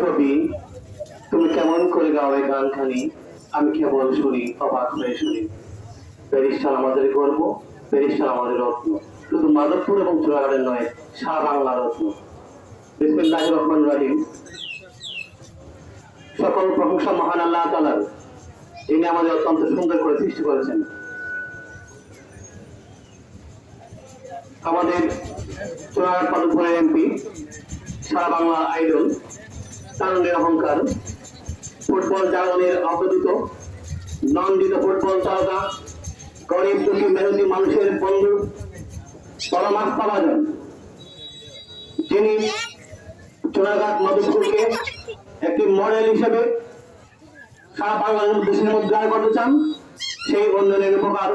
কবি, তুমি কেমন করে গাও এই গানখানি, আমি কেবল শুনি, অবাক হয়ে শুনি। ব্যারিস্টার আমাদের গর্ব, ব্যারিস্টার আমাদের রত্ন, শুধু মাধবপুর এবং চুরাঘাটের নয়, সারা বাংলার রত্ন। বিসমিল্লাহির রহমানির রহিম। সকল প্রশংসা মহান আল্লাহ তাআলার, যিনি আমাদের অত্যন্ত সুন্দর করে সৃষ্টি করেছেন। আমাদের চুরাঘাট মাধবপুরের এমপি, সারা বাংলার আইডল, তারুণ্যের অহংকার, ফুটবল জাগরণের অবদূত, নন্দিত ফুটবল তারকা, গরিব দুঃখী মেহনতি মানুষের বন্ধু, পরমাস পাবাজন, যিনি চুরাঘাট মাধবপুরকে একটি মডেল হিসেবে সারা বাংলার দেশের মধ্যে দাঁড় করতে চান, সেই বন্ধনের উপকার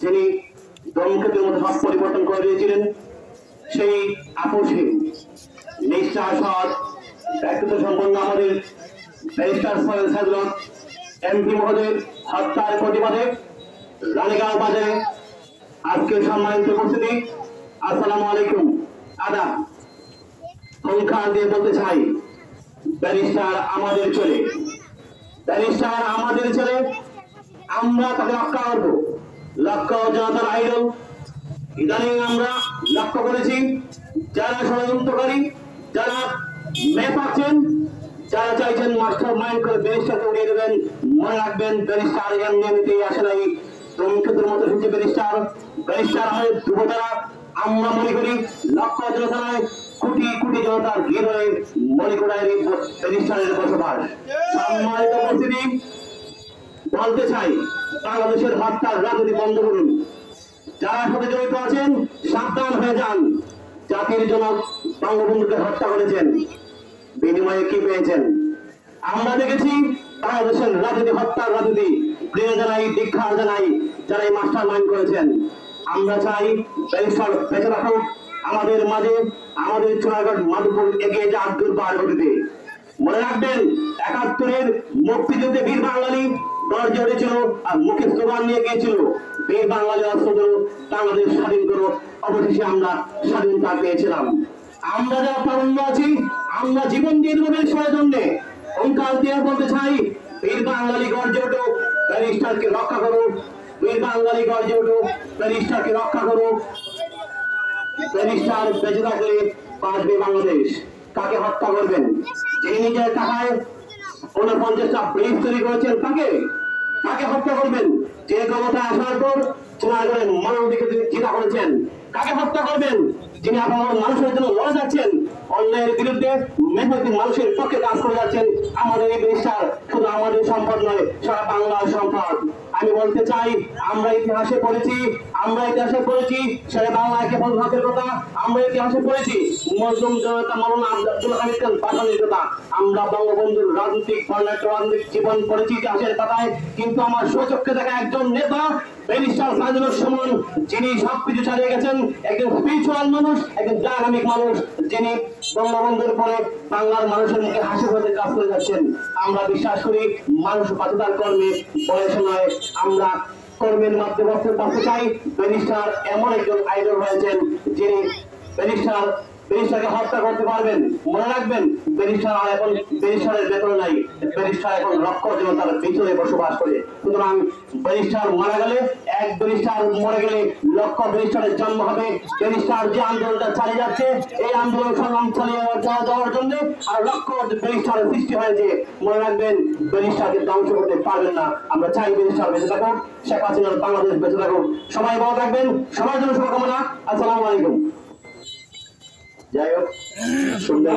যিনি ধর্মক্ষেত্রের মধ্যে সব পরিবর্তন করে দিয়েছিলেন, সেই আপোষহীন নিষ্ঠা সৎ ব্যক্তিত্ব সম্পন্ন আমাদের ব্যারিস্টার সৈয়দ সাদুল্লাহ এমপি মহোদয়ের হত্যার প্রতিবাদে রানীগাঁও বাজারে আজকে সম্মানিত উপস্থিতি, আসসালামু আলাইকুম, আদাব। সংখ্যা দিয়ে বলতে চাই, ব্যারিস্টার আমাদের ছেলে, ব্যারিস্টার আমাদের ছেলে, আমরা তাকে রক্ষা করবো। লক্ষ্য জনতার আইডল। ইদানিং আমরা লক্ষ্য করেছি, যারা ষড়যন্ত্রকারী, যারা মেপ আছেন, যারা চাইছেন মাস্টার মাইন্ড করে ব্যারিস্টারকে উড়িয়ে দেবেন, মনে রাখবেন ব্যারিস্টার এমনিতেই আসে নাই। ধর্মক্ষেত্রের মতো হচ্ছে ব্যারিস্টার, ব্যারিস্টার আমাদের যুবতারা। আমরা মনে করি লক্ষ জনতা নয়, কোটি কোটি জনতার হৃদয়ে মণিকোড়ায় ব্যারিস্টারের বসবাস। সম্মানিত উপস্থিতি, বলতে চাই, বাংলাদেশের হত্যার রাজনীতি বন্ধ করুন। যারা সাথে জড়িত আছেন সাবধান হয়ে যান। জাতির জনক বঙ্গবন্ধুকে হত্যা করেছেন, বিনিময়ে কি পেয়েছেন? আমরা দেখেছি বাংলাদেশের রাজনীতি, হত্যার রাজনীতি। প্রিয় জানাই, দীক্ষা জানাই যারা এই মাস্টার মাইন্ড করেছেন। আমরা চাই ব্যারিস্টার বেঁচে রাখুক আমাদের মাঝে, আমাদের চুরাঘাট মাধবপুর এগিয়ে যাক দুর্বার গতিতে। মনে রাখবেন, ৭১-এর মুক্তিযুদ্ধে বীর বাঙালি গর্জে উঠেছিল আর মুখে স্লোগান নিয়ে গিয়েছিল, বীর বাঙালি অস্ত্র করো, বাংলাদেশ স্বাধীন করো। অবশেষে আমরা স্বাধীনতা পেয়েছিলাম। আমরা যারা তারুণ্য আছি, আমরা জীবন দিয়ে দেবো ব্যারিস্টারের জন্য। অঙ্কাল দিয়ে বলতে চাই, বীর বাঙালি গর্জে ওঠো, ব্যারিস্টারকে রক্ষা করো। বীর বাঙালি গর্জে ওঠো, ব্যারিস্টারকে রক্ষা করো। ব্যারিস্টার বেঁচে থাকলে বাঁচবে বাংলাদেশ। কাকে হত্যা করবেন? যিনি নিজের টাকায় ৪৯টা ব্রিজ তৈরি করেছেন, তাকে কাকে হত্যা করবেন? যে ক্ষমতায় আসার পর চুনাগড়ের মানবদিকে তিনি চিন্তা করেছেন, কাকে হত্যা করবেন? যিনি আপনার মানুষের জন্য লড়ে যাচ্ছেন, অন্যায়ের বিরুদ্ধে মেহনতি মানুষের পক্ষে কাজ করে যাচ্ছেন। আমাদের এই ব্যারিস্টার শুধু আমাদের সম্পদ নয়, সারা বাংলার সম্পদ। আমি বলতে চাই, আমরা ইতিহাসে পড়েছি, সেটা বাংলায় কেবল ভাতের কথা। আমরা ইতিহাসে পড়েছি মজলুম জনতা মৌলানা আব্দুল হামিদ খান পাঠানের কথা। আমরা বঙ্গবন্ধুর রাজনৈতিক জীবন পড়েছি ইতিহাসের পাতায়, কিন্তু আমার স্বচক্ষে দেখা একজন নেতা ব্যারিস্টার সাইদুলের সমান, যিনি সবকিছু চালিয়ে গেছেন, একজন স্পিরিচুয়াল মানুষ, একজন ডায়নামিক মানুষ, যিনি বঙ্গবন্ধুর পরে বাংলার মানুষের মুখে হাসি হতে কাজ করে যাচ্ছেন। আমরা বিশ্বাস করি মানুষ বাধ্যতার কর্মে, বয়স নয়। আমরা কর্মের মাধ্যমে বাঁচতে চাই। ব্যারিস্টার এমন একজন আইডল হয়েছেন, যিনি ব্যারিস্টারকে হত্যা করতে পারবেন। মনে রাখবেন, ব্যারিস্টার আর এখন ব্যারিস্টারের বেতন নাই, ব্যারিস্টার এখন লক্ষ জনতার ভিতরে বসবাস করে। সুতরাং ব্যারিস্টার মারা গেলে, এক ব্যারিস্টার মরে গেলে লক্ষ ব্যারিস্টারের জন্ম হবে। ব্যারিস্টার যে আন্দোলনটা চালিয়ে যাচ্ছে, এই আন্দোলন সংগ্রাম চালিয়ে যাওয়ার জন্য আর লক্ষ ব্যারিস্টারের সৃষ্টি হয়েছে। মনে রাখবেন, ব্যারিস্টারকে ধ্বংস করতে পারবেন না। আমরা চাই ব্যারিস্টার বেঁচে থাকুক, শেখ হাসিনার বাংলাদেশ বেঁচে থাকুক। সবাই ভালো থাকবেন, সবার জন্য শুভকামনা। আসসালামু আলাইকুম। যাই হোক, সুন্দর